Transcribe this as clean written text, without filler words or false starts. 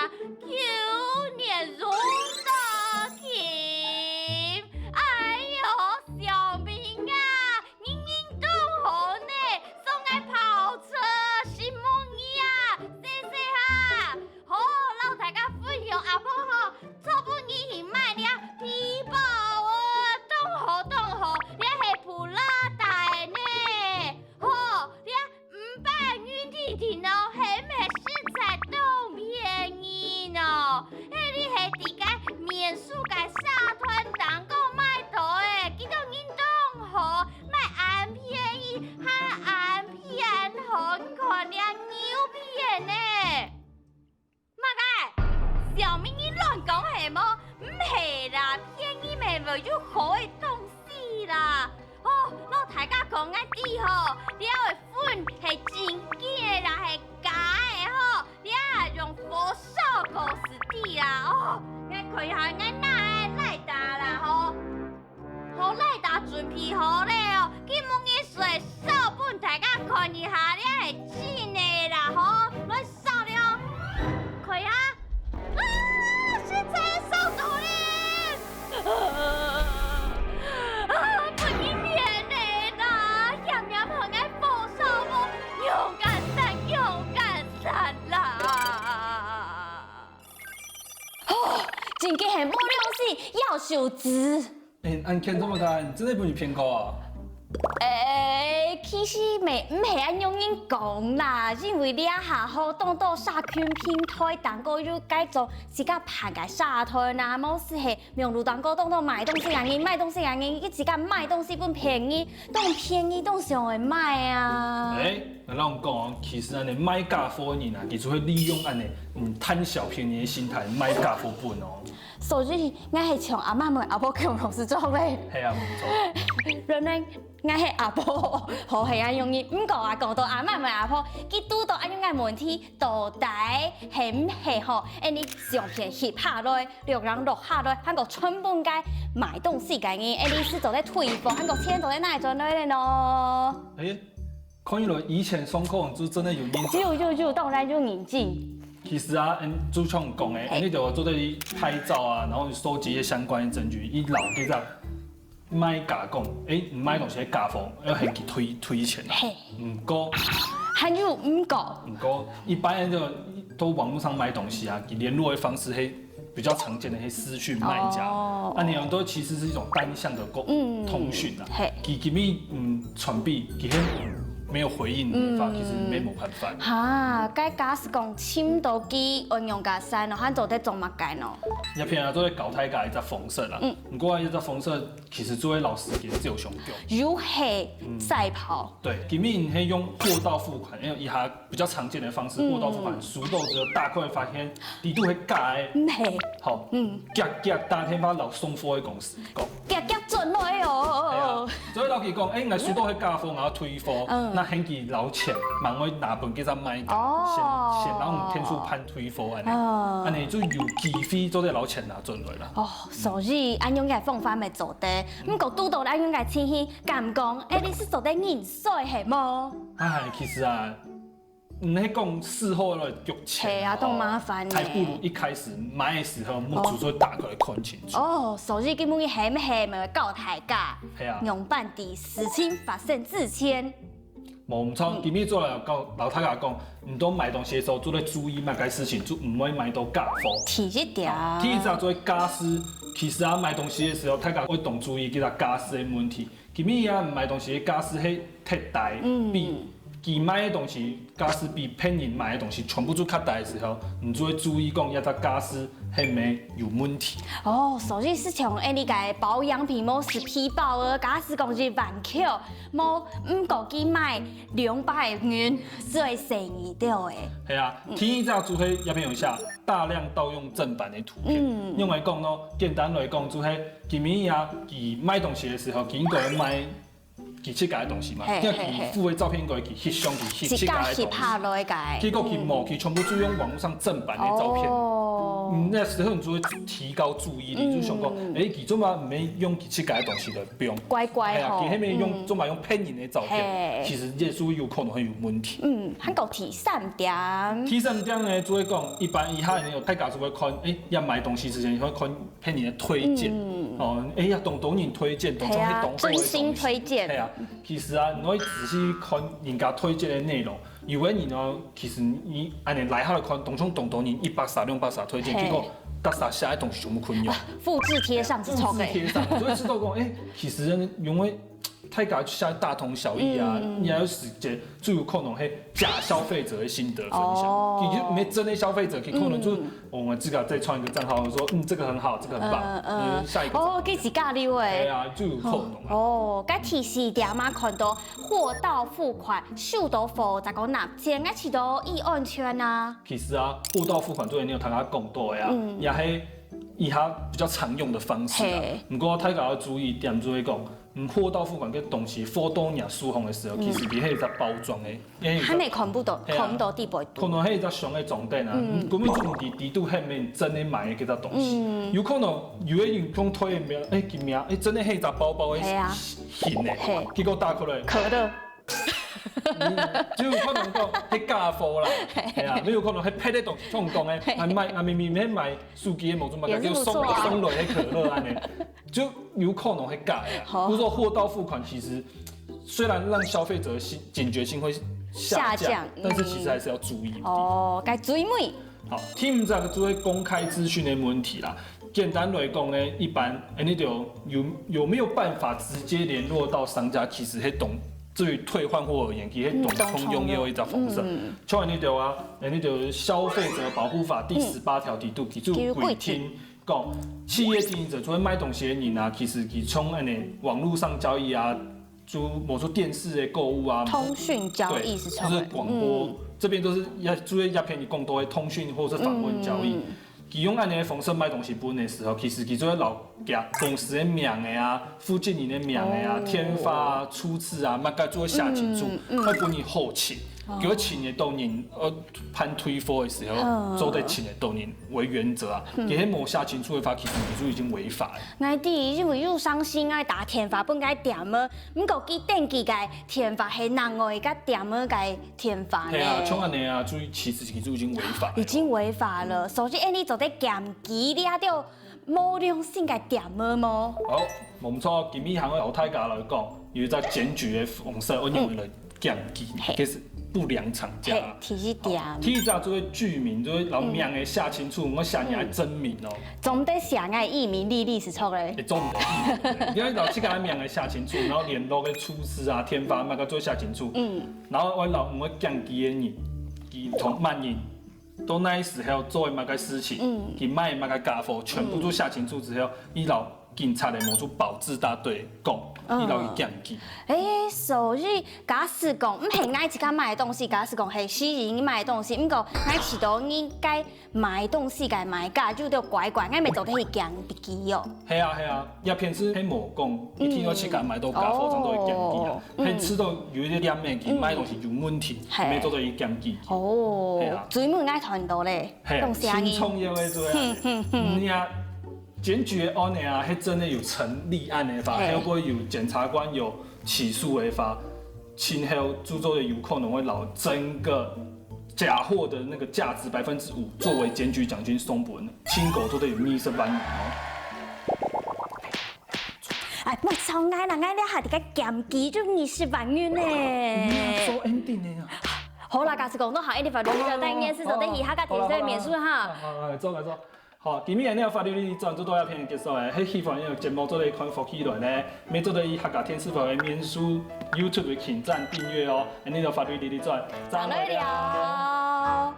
9年如的情。哎呦，小明啊，你运动好呢，送爱跑车、新梦衣啊，谢谢哈。好，老大家分享阿婆吼，做本你去买了皮包哦，动好，你系普拉达的呢。好，你500元体停哦，系咩食材都便宜呢？你系伫个免税个沙团当个买到的，记得运动好，买安便宜，还安偏好，你看了牛片呢？妈个，小明你乱讲系么？唔系啦，便宜咪咪有好的东西啦。哦，老大家讲啊啲吼，了的粉系真假啦，系假的吼，了用佛手果实啲啦哦，我看下俺那赖达啦吼，好赖达准备好咧哦，去问伊水手本大家看一下，了系真的啦吼，来扫了，看下，啊，现在扫到咧。真嘅系无良事，要受治。按欠这么大，你真的不是骗口啊？其实唔系按用英讲啦，因为你下好当到沙圈平台当个要改造自家盘个沙台呐，冇事系用路当个当到买东西人嘅，买东西人嘅，自家买东西本便宜，当便宜当上会买啊。那让我讲哦，其实安尼买假货的人啊，其实会利用安尼贪小便宜的心态买假货本哦。所以我系像阿妈们阿婆强老师做咧。系啊，唔错。原来我系阿婆，好系安容易，唔过啊，讲到阿妈们阿婆，佢拄到安样嘅问题，到底系唔系吼？你上片翕下来，六人落下来，韩国全本街买东西嘅嘢，你是做咧退货，韩国钱做咧哪里赚来咧呢？看起来以前双口就真的有印象。就当然就引进。其实啊，就像讲的，你就做在拍照啊，然后收集一些相关的证据，伊老给咱买假讲，唔买东西假货，要先去推钱啦。唔过，还有唔过，一般人就都网络上买东西啊，以联络的方式比较常见的私讯卖家，你用都其实是一种单向的通讯啊，基本传币，其实没有回应的话，其实没冇办法。哈，该假是讲深度机运用架晒咯，咱做得做乜解咯？一片啊，做咧搞太假一只风色啦。不过一只风色其实作为老司机只有上吊。如黑赛跑。对，基本可以用货到付款，因为以下比较常见的方式，货到付款，熟豆子大块发现底度会假的。嘿。好。夹当天把老送货的公司讲。夹准来哦。系啊，所以老佢讲，我熟豆会假货，然后退货。那很给老钱，慢慢拿本给咱买，先让天数判退货安尼就有机会做啲老钱拿进来啦。所以安用嘅方法咪做得，不过拄到安用嘅情形，敢讲，你是做得认衰系么？其实啊，你讲事后的剧情，系啊，都麻烦。还不如一开始买的时候，木主就打开来看清楚。所以根本嘅系咪告太假？系啊，用办的事情发生之前。唔错，今日做来讲，老太家讲，唔当买东西的时候，做咧注意买个事情，就唔会买到假货。提一条。第一做家私，其实啊买东西的时候，大家会懂注意其他家私的问题。今日啊买东西的家私系特大，比寄买的东西家私比骗人买的东西全部都较大的时候，你就会注意讲，一只家私系咪有问题。所以是从你个保养品冇是皮包的，假使讲是万扣，冇唔过去买200元最便宜掉的。系啊，第一只就系一边有下大量盗用正版的图片。用来讲咯，简单来讲就系今日啊，伊买东西的时候，经过买其七家的东西嘛，嘿因为其附的照片应该去翕相去翕七家的是东西，拍落去改，结果其无，其全部就用网络上正版的照片。那时候你就会提高注意力，就想讲，其做嘛唔免用其七家的东西来不用。乖乖吼，其迄边用做嘛用骗人的照片，其实这属于有可能会有问题。韩国提3点。第三点呢，就会讲，一般以下呢有大家就会看，要买东西之前会看骗人的推荐，要懂人推荐，懂种迄懂真心推荐。对啊，其实啊，你可以仔细看人家推荐的内容。以为你呢，其实你安尼来下来看，懂人100推荐，结果搭啥下一东西全部困用，复制贴上是错的。复制贴上，所以知道讲，其实因为大家下大同小异啊，你还有时间最有可能係假消费者的心得分享，其实没真的消费者，可能就是我们自个再创一个账号，说这个很好，这个很棒，下一个佢是咖喱味。对啊，就有可能該提示點嘛，看到貨到付款，收到貨就講納錢，該知道易安全啊。其實啊，貨到付款作為你有大家講到的啊，也係以下比較常用的方式啊。不過大家要注意點，就會講。貨到付款嘅東西，貨到你輸紅嘅時候，其實佢係一個包裝嘅，還沒看不到地步。可能係一個上嘅重點啊，根本就唔係地度係面真嘅買嘅嗰隻東西，有可能有個人講推嘅名，佢名，真係係一隻包包嘅型嘅，結果打開來，可樂。就有可能講係假貨啦，係啊，你有可能係配啲東西，像講嘅，明明係賣手機嘅某種物件，叫送來嘅可樂安尼，就有可能係假嘅。不過貨到付款其實雖然讓消費者警覺性會下降，但是其實還是要注意。該注意咩？好，聽唔這個就係公開資訊的問題啦。簡單來講呢，一般你就有沒有辦法直接聯絡到商家？其實係懂。至於退換貨而言，其實通用也有一個方式。像你就啊，你就消費者保護法第18條提出規定，講企業經營者除了賣東西的人啊，其實佢從網絡上交易啊，就某出電視的購物啊，通訊交易是從就是廣播，這邊都是主要鴉片更多的通訊或者是訪問交易。佢用安尼的方式賣東西本的時候，其實佢做留夾公司的名的啊，附近人的名的啊，天發啊、初次啊，乜嘅做寫清楚，佢本你後勤，叫請的當人判退貨的時候，做得請的當人為原則啊，其實冇寫清楚的話，其實你就已經違法。我哋因為有傷心愛打天發本該點啊，唔過佢登記個天發係人為個點啊個天發咧。係啊，像安尼啊，注意其實就已經違法。已經違法了，所以你做得檢舉，你還要冇良心個點啊麼？好，冇錯，今日行個老太家來講，有一個檢舉的方式，我認為來檢舉，其實。不良廠家，提示點，第一隻就係劇名，就係老名嘅寫清楚，我寫你係真名哦。總得寫個譯名歷歷是錯嘅。會總得，因為老七個名嘅寫清楚，然後聯絡嘅出資啊、天發乜個都寫清楚。然後我老唔會檢舉嘅人，佢同萬人都那時候做嘅乜個事情，佢賣乜個假貨，全部都寫清楚之後，伊老警察的某處保質大隊講。伊老去檢舉。所以假使講唔係愛自家買東西，假使講係私人買東西，唔過愛知道應該買東西該買價，就都乖乖，愛咪做得去檢舉哦。係啊，鴉片是喺冇講，一聽到去敢買到假貨，總都會檢舉啊。係知道有一啲點嘅，佢買東西有問題，咪做到去檢舉。哦，最唔愛團到咧，係新創業嘅做啊。檢舉的案呢，係真的有成立案的話，還會有檢察官有起訴的話，今後著作的有可能會攞整個假貨的那個價值5%作為檢舉獎金送本，親狗都得有密室辦理哦。哎，莫吵愛啦，愛了下啲個檢舉就20萬元呢。做 ending 的啊！好啦，假使講到下一啲法律就等件事就等以下個提示免輸哈。做。好，今日呢個法律呢，做到一篇結束嘅，喺希望呢個節目做嚟看福起來呢，每做到以客家天師傅嘅面書 YouTube 嘅點讚訂閱哦，呢個法律呢啲做，再來了。